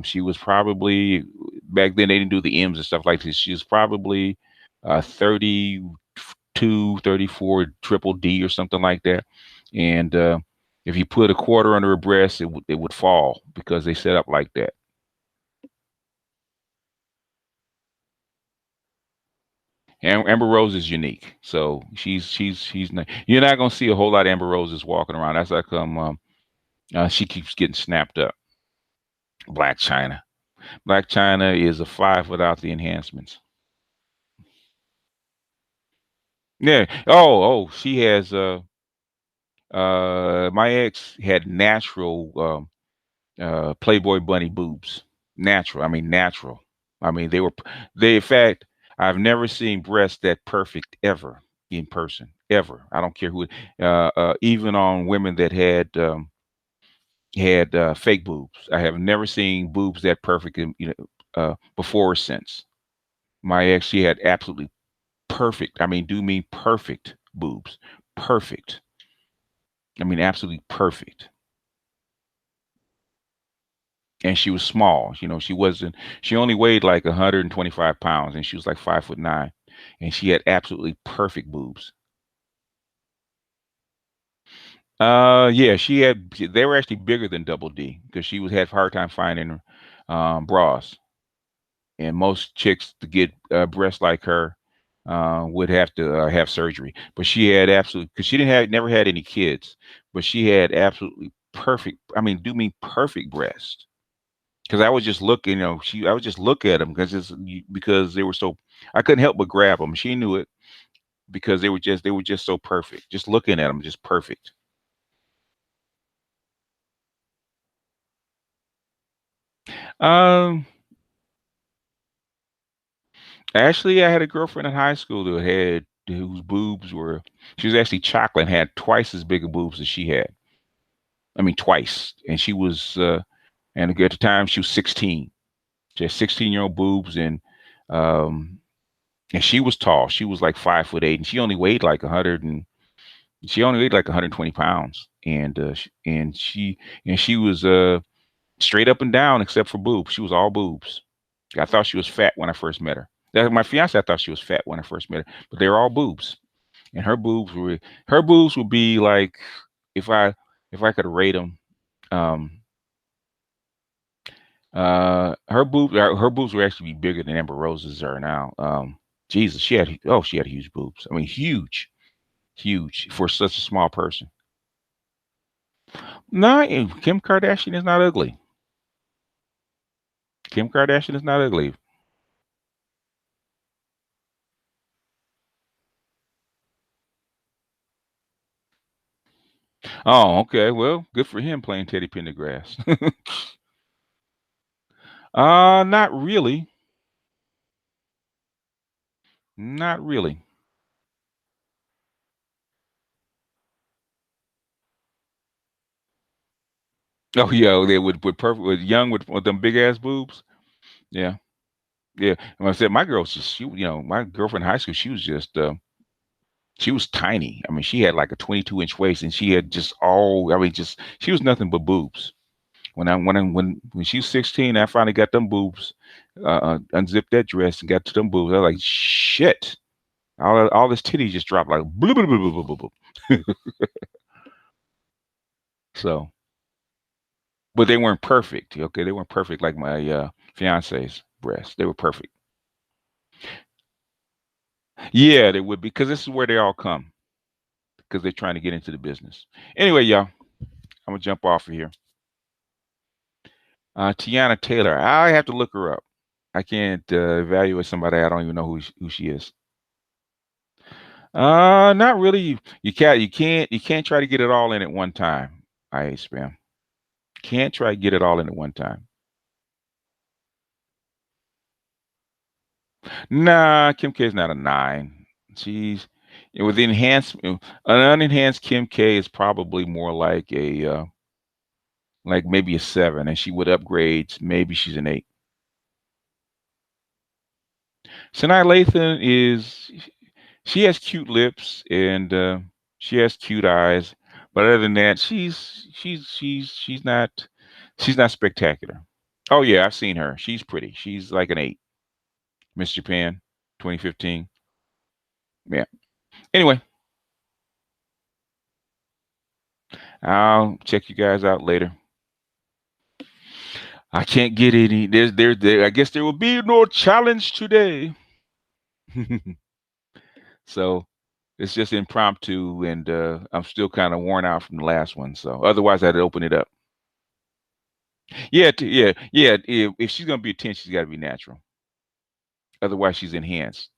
She was probably back then they didn't do the M's and stuff like this. She was probably 32, 34, triple D or something like that. And if you put a quarter under her breast, it would fall because they set up like that. Amber Rose is unique, so she's not, you're not gonna see a whole lot of Amber Roses walking around. That's how come she keeps getting snapped up. Black China. Black China is a 5 without the enhancements. Yeah. She has. My ex had natural Playboy bunny boobs. Natural. I mean, natural. I mean, they. In fact, I've never seen breasts that perfect ever in person. Ever. I don't care who. Even on women that had fake boobs. I have never seen boobs that perfect. Before or since. My ex, she had absolutely perfect. I mean, do mean perfect boobs. Perfect. I mean, absolutely perfect. And she was small. She wasn't. She only weighed like 125 pounds, and she was like 5'9", and she had absolutely perfect boobs. Yeah, They were actually bigger than Double D because she was had a hard time finding bras, and most chicks to get breasts like her would have to have surgery. But she had absolutely because she didn't have never had any kids, but she had absolutely perfect. I mean, do me perfect breasts. Because I was just looking, I would just look at them because they were so. I couldn't help but grab them. She knew it because they were just so perfect. Just looking at them, just perfect. Um, Actually, I had a girlfriend in high school whose boobs were. She was actually chocolate and had twice as big of boobs as she had. I mean, twice, and she was. And at the time, she was 16. She had 16-year-old boobs, um, and she was tall. She was like 5'8", and she only weighed like 120 pounds, and she was straight up and down except for boobs. She was all boobs. I thought she was fat when I first met her. My fiance, I thought she was fat when I first met her, but they were all boobs. and her boobs would be like, if I could rate them, um, her boobs would actually be bigger than Amber Rose's are now. Jesus, she had huge boobs. I mean, huge, huge for such a small person. No, Kim Kardashian is not ugly. Kim Kardashian is not ugly. Oh, okay. Well, good for him playing Teddy Pendergrass. Not really. Not really. Oh yeah, they with perfect with young with them big ass boobs. Yeah, yeah. And I said my girl was just my girlfriend in high school. She was tiny. I mean, she had like a 22-inch waist, and she had just all. I mean, just she was nothing but boobs. When she was 16, I finally got them boobs. Unzipped that dress and got to them boobs. I was like, shit. All this titty just dropped like blue, blue, blue, blue, blue, blue. So, but they weren't perfect. Okay, they weren't perfect like my fiance's breasts. They were perfect. Yeah, they would be because this is where they all come because they're trying to get into the business. Anyway, y'all, I'm gonna jump off of here. Tiana Taylor. I have to look her up. I can't evaluate somebody I don't even know who she is. Not really. You can't try to get it all in at one time. I spam. Can't try to get it all in at one time. Nah, Kim K is not a nine. She's with enhanced, an unenhanced Kim K is probably more like maybe a seven, and she would upgrade. Maybe she's an eight. Sanaa Lathan is she has cute lips and she has cute eyes, but other than that, she's not spectacular. Oh yeah, I've seen her. She's pretty. She's like an eight. Miss Japan, 2015. Yeah. Anyway, I'll check you guys out later. I can't get any. There. I guess there will be no challenge today. So it's just impromptu, and I'm still kind of worn out from the last one. So otherwise, I'd open it up. Yeah, yeah. If she's gonna be a 10, she's got to be natural. Otherwise, she's enhanced.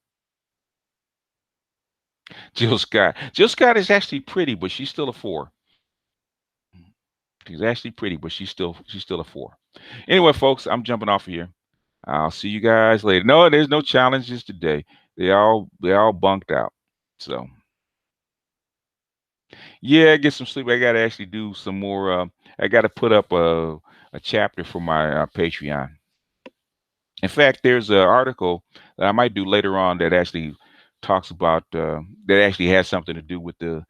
Jill Scott. Jill Scott is actually pretty, but she's still a four. She's actually pretty, but she's still a four. Anyway, folks, I'm jumping off of here. I'll see you guys later. No, there's no challenges today. They all bunked out. So yeah, get some sleep. I gotta actually do some more. I gotta put up a chapter for my Patreon. In fact, there's an article that I might do later on that actually talks about that actually has something to do with the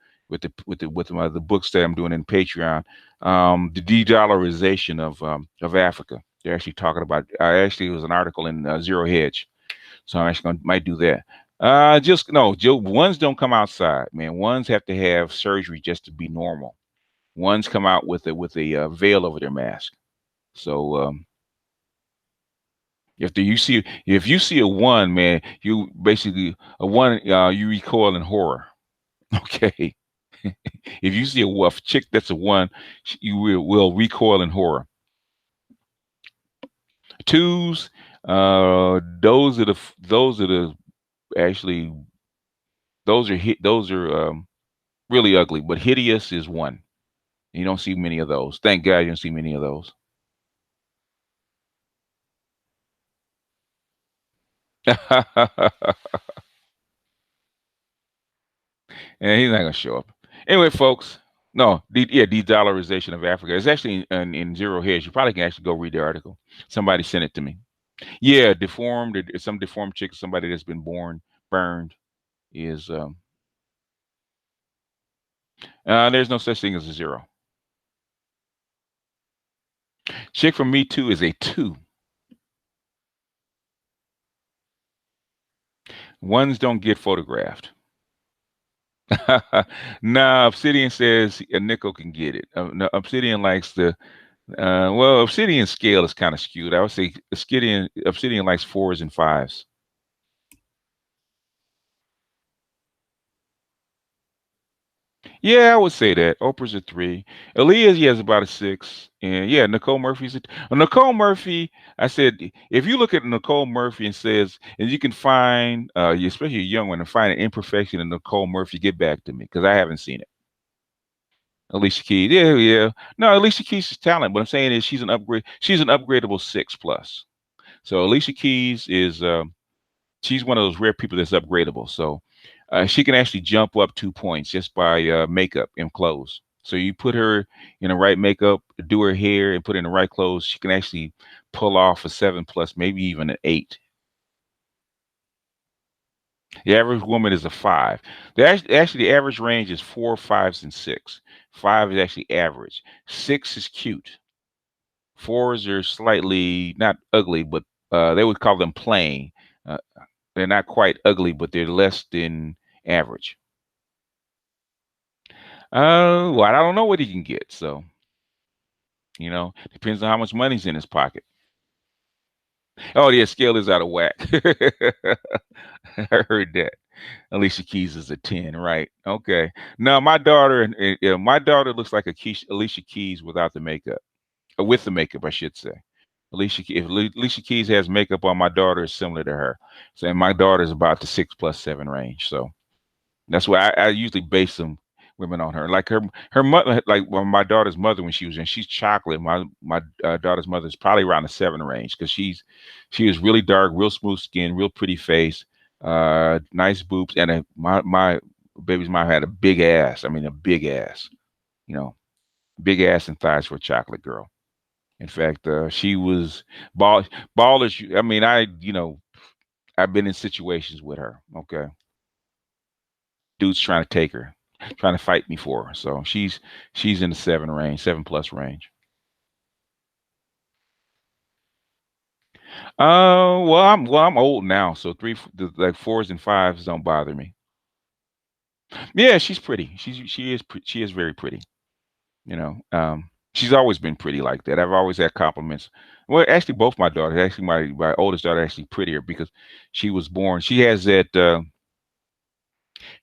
books that I'm doing in Patreon. The de-dollarization of Africa. They're actually talking about. Actually, it was an article in Zero Hedge, so I'm actually might do that. Just no, Joe. Ones don't come outside, man. Ones have to have surgery just to be normal. Ones come out with a veil over their mask. So if you see a one, man, you basically a one, you recoil in horror. Okay. If you see a chick that's a one, you will recoil in horror. Twos, those are the actually those are really ugly, but hideous is one. You don't see many of those. Thank God you don't see many of those. And he's not gonna show up. Anyway, folks. No, de-dollarization of Africa. It's actually in Zero Hedge. You probably can actually go read the article. Somebody sent it to me. Yeah, deformed. Some deformed chick, somebody that's been born burned is. There's no such thing as a zero. Chick from Me Too is a two. Ones don't get photographed. Nah, Obsidian says a nickel can get it. No, Obsidian likes the well, Obsidian scale is kind of skewed. I would say Obsidian likes fours and fives. Yeah, I would say that. Oprah's a three. Aaliyah, he has about a six. And yeah, Nicole Murphy's Nicole Murphy. I said, if you look at Nicole Murphy and says, and you can find, especially a young one, and find an imperfection in Nicole Murphy, get back to me because I haven't seen it. Alicia Keys, yeah, yeah. No, Alicia Keys is talent. What I'm saying is she's an upgrade. She's an upgradable six plus. So Alicia Keys is she's one of those rare people that's upgradable. So she can actually jump up 2 points just by makeup and clothes. So you put her in the right makeup, do her hair, and put her in the right clothes. She can actually pull off a seven plus, maybe even an eight. The average woman is a five. Actually, the average range is four, fives, and six. Five is actually average. Six is cute. Fours are slightly not ugly, but they would call them plain. Uh, they're not quite ugly, but they're less than average. Well, I don't know what he can get. So, depends on how much money's in his pocket. Oh, yeah, scale is out of whack. I heard that. Alicia Keys is a 10, right? Okay. Now, my daughter looks like Alicia Keys without the makeup, with the makeup, I should say. If Alicia Keys has makeup on, my daughter is similar to her. So, and my daughter is about the six plus seven range. So, that's why I usually base some women on her. Like her mother, like well, my daughter's mother when she was in, she's chocolate. My daughter's mother is probably around the seven range because she is really dark, real smooth skin, real pretty face, nice boobs, and my baby's mom had a big ass. I mean, a big ass. You know, big ass and thighs for a chocolate girl. In fact, she was ballers. I mean, I've been in situations with her. Okay, dude's trying to take her, trying to fight me for her. So she's in the seven range, seven plus range. I'm old now, so like fours and fives don't bother me. Yeah, she's pretty. She is very pretty. She's always been pretty like that. I've always had compliments. Well, actually, both my daughters. Actually, my oldest daughter actually prettier because she was born. She has that.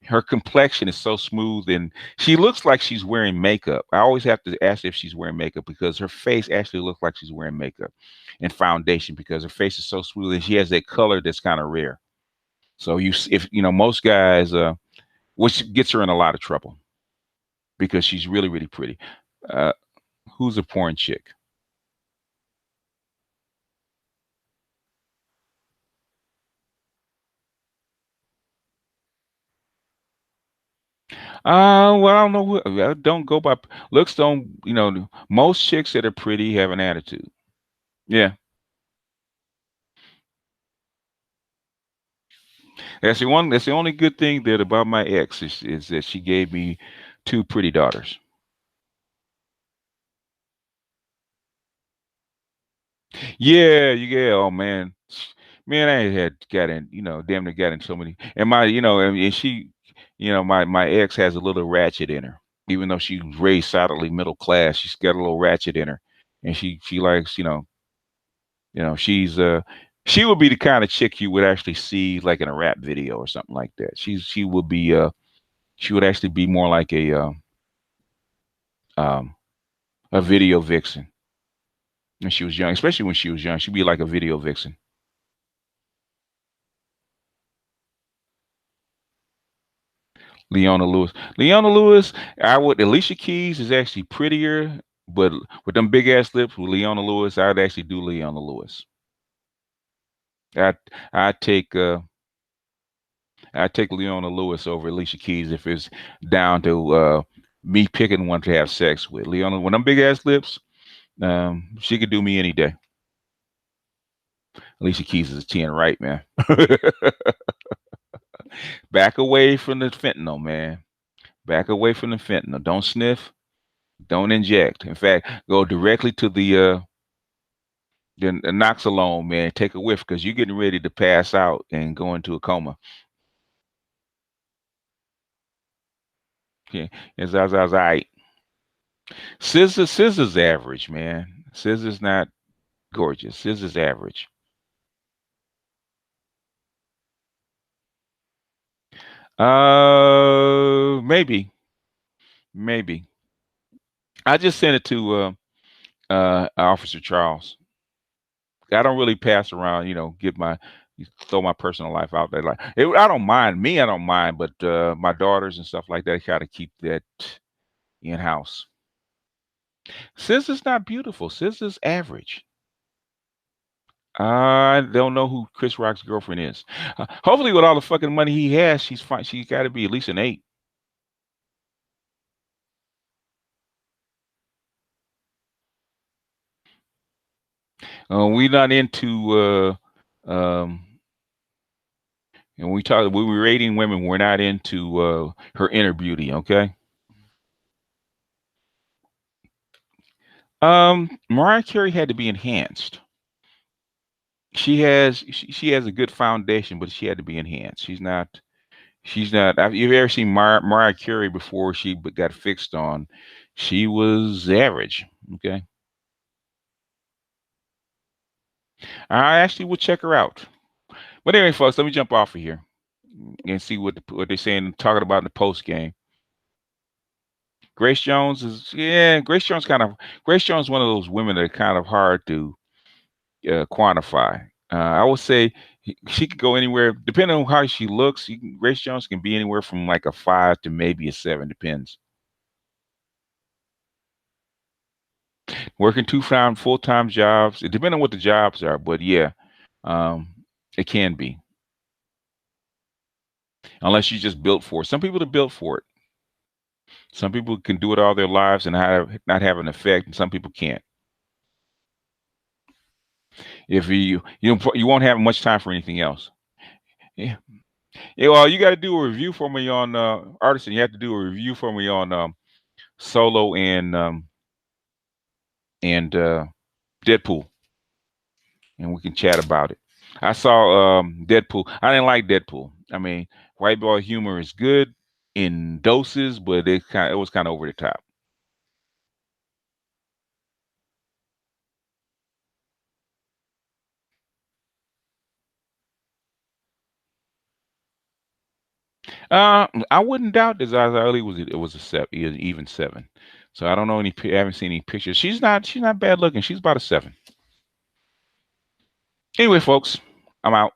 Her complexion is so smooth and she looks like she's wearing makeup. I always have to ask if she's wearing makeup because her face actually looks like she's wearing makeup and foundation because her face is so smooth and she has that color that's kind of rare. So if most guys, which gets her in a lot of trouble because she's really really pretty. Uh, who's a porn chick? Well, I don't know. I don't go by looks. Don't most chicks that are pretty have an attitude. Yeah, That's the only good thing that about my ex is that she gave me two pretty daughters. Yeah, yeah. Oh man, I had got in. Damn near got in so many. And and she, my ex has a little ratchet in her. Even though she was raised solidly middle class, she's got a little ratchet in her, and she likes, she would be the kind of chick you would actually see like in a rap video or something like that. She would be she would actually be more like um a video vixen when she was young, especially when she was young. She'd be like a video vixen. Leona Lewis. Leona Lewis, Alicia Keys is actually prettier, but with them big ass lips with Leona Lewis, I'd actually do Leona Lewis. I I take uh I take Leona Lewis over Alicia Keys if it's down to me picking one to have sex with. Leona, with them big ass lips, she could do me any day. Alicia Keys is a 10, right, man? Back away from the fentanyl, man. Back away from the fentanyl. Don't sniff. Don't inject. In fact, go directly to the Noxalone, man. Take a whiff because you're getting ready to pass out and go into a coma. Okay, it's all right. Scissor's average, man. Scissor's not gorgeous. Scissor's average. Maybe, maybe. I just sent it to Officer Charles. I don't really pass around, get my throw my personal life out there. Like I don't mind me, I don't mind, but my daughters and stuff like that got to keep that in house. Scissor's not beautiful. Scissor's average. I don't know who Chris Rock's girlfriend is. Hopefully, with all the fucking money he has, she's fine. She's got to be at least an 8. We not into and we were rating women. We're not into her inner beauty. Okay. Mariah Carey had to be enhanced. She has a good foundation, but she had to be enhanced. She's not. Have you ever seen Mariah Carey before got fixed on? She was average. Okay. I actually would check her out. But anyway, folks, let me jump off of here and see what they're saying, talking about in the post game. Grace Jones is yeah. Grace Jones is one of those women that are kind of hard to quantify. I would say she could go anywhere depending on how she looks. Grace Jones can be anywhere from like a 5 to maybe a 7, depends. Working full time jobs. It depends on what the jobs are, but yeah, um, it can be unless you just built for it. Some people are built for it. Some people can do it all their lives and not have an effect, and some people can't. If you won't have much time for anything else. Yeah. Yeah, well, you got to do a review for me on Artisan. You have to do a review for me on Solo and Deadpool, and we can chat about it. I saw Deadpool. I didn't like Deadpool. I mean, white boy humor is good in doses, but it was kind of over the top. I wouldn't doubt this. As early was it was a 7, even 7. So I don't know I haven't seen any pictures. She's not bad looking. She's about a 7. Anyway, folks, I'm out.